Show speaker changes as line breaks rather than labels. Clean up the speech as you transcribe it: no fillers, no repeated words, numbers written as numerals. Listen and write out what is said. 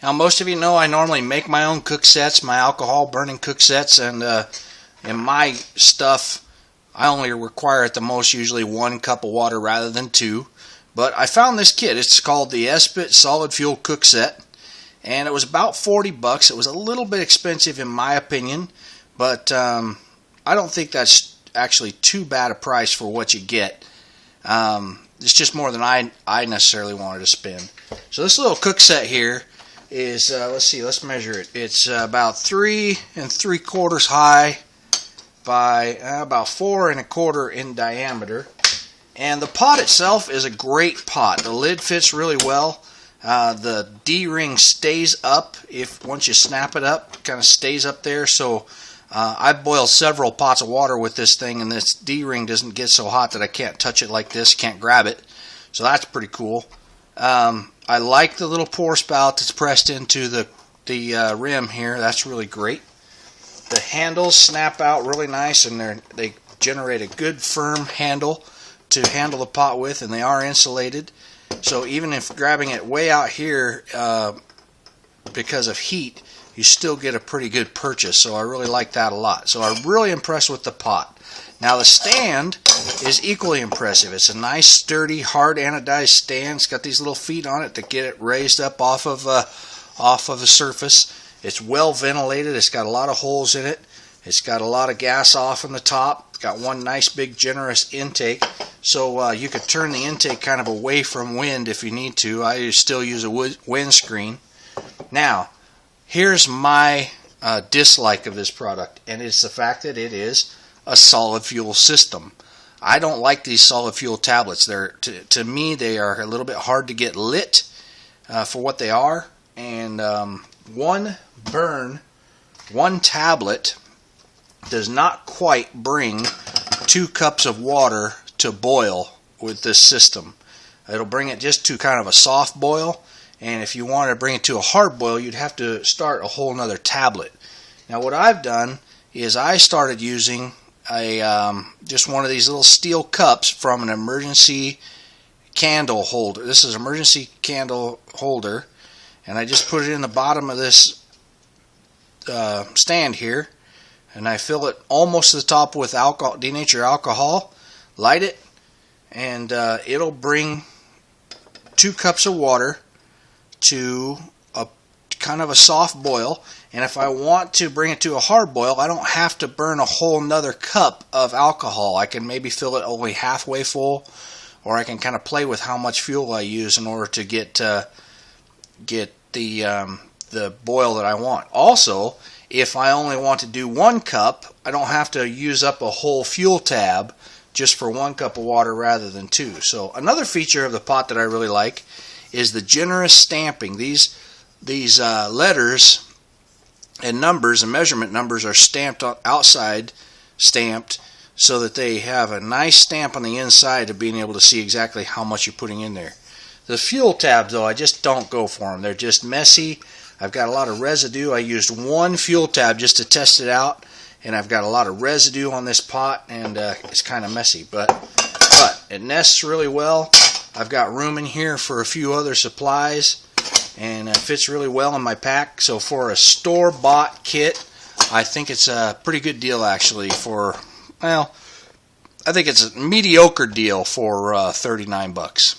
Now, most of you know I normally make my own cook sets, my alcohol burning cook sets, and in my stuff, I only require at the most usually 1 cup of water rather than 2. But I found this kit. It's called the Esbit Solid Fuel Cook Set, and it was about 40 bucks. It was a little bit expensive in my opinion, but I don't think that's actually too bad a price for what you get. It's just more than I necessarily wanted to spend. So this little cook set here is, let's measure it. It's about 3 3/4 high by about 4 1/4 in diameter. And the pot itself is a great pot. The lid fits really well. The D-ring stays up once you snap it up. It kind of stays up there. So I boiled several pots of water with this thing, and this D-ring doesn't get so hot that I can't touch it like this, can't grab it. So that's pretty cool. I like the little pour spout that's pressed into the rim here. That's really great. The handles snap out really nice, and they generate a good firm handle to handle the pot with, and they are insulated. So even if grabbing it way out here because of heat, you still get a pretty good purchase. So I really like that a lot. So I'm really impressed with the pot. Now the stand is equally impressive. It's a nice, sturdy, hard anodized stand. It's got these little feet on it to get it raised up off of the surface. It's well ventilated. It's got a lot of holes in it. It's got a lot of gas off on the top. It's got one nice big generous intake, so you could turn the intake kind of away from wind if you need to. I still use a windscreen. Now, here's my dislike of this product, and it's the fact that it is a solid fuel system. I don't like these solid fuel tablets. To me, they are a little bit hard to get lit for what they are, and one tablet does not quite bring 2 cups of water to boil with this system. It'll bring it just to kind of a soft boil, and if you wanted to bring it to a hard boil, you'd have to start a whole nother tablet. Now what I've done is I started using just one of these little steel cups from an emergency candle holder. This is an emergency candle holder, and I just put it in the bottom of this stand here, and I fill it almost to the top with alcohol, denatured alcohol, light it, and it'll bring 2 cups of water to a kind of a soft boil. And if I want to bring it to a hard boil, I don't have to burn a whole nother cup of alcohol. I can maybe fill it only halfway full, or I can kind of play with how much fuel I use in order to get the boil that I want. Also, if I only want to do 1 cup, I don't have to use up a whole fuel tab just for 1 cup of water rather than 2. So another feature of the pot that I really like is the generous stamping. These letters and numbers and measurement numbers are stamped outside, so that they have a nice stamp on the inside of being able to see exactly how much you're putting in there. The fuel tabs, though, I just don't go for them. They're just messy. I've got a lot of residue. I used 1 fuel tab just to test it out, and I've got a lot of residue on this pot, and it's kind of messy, but it nests really well. I've got room in here for a few other supplies, and it fits really well in my pack. So for a store-bought kit, I think it's a pretty good deal actually. I think it's a mediocre deal for 39 bucks.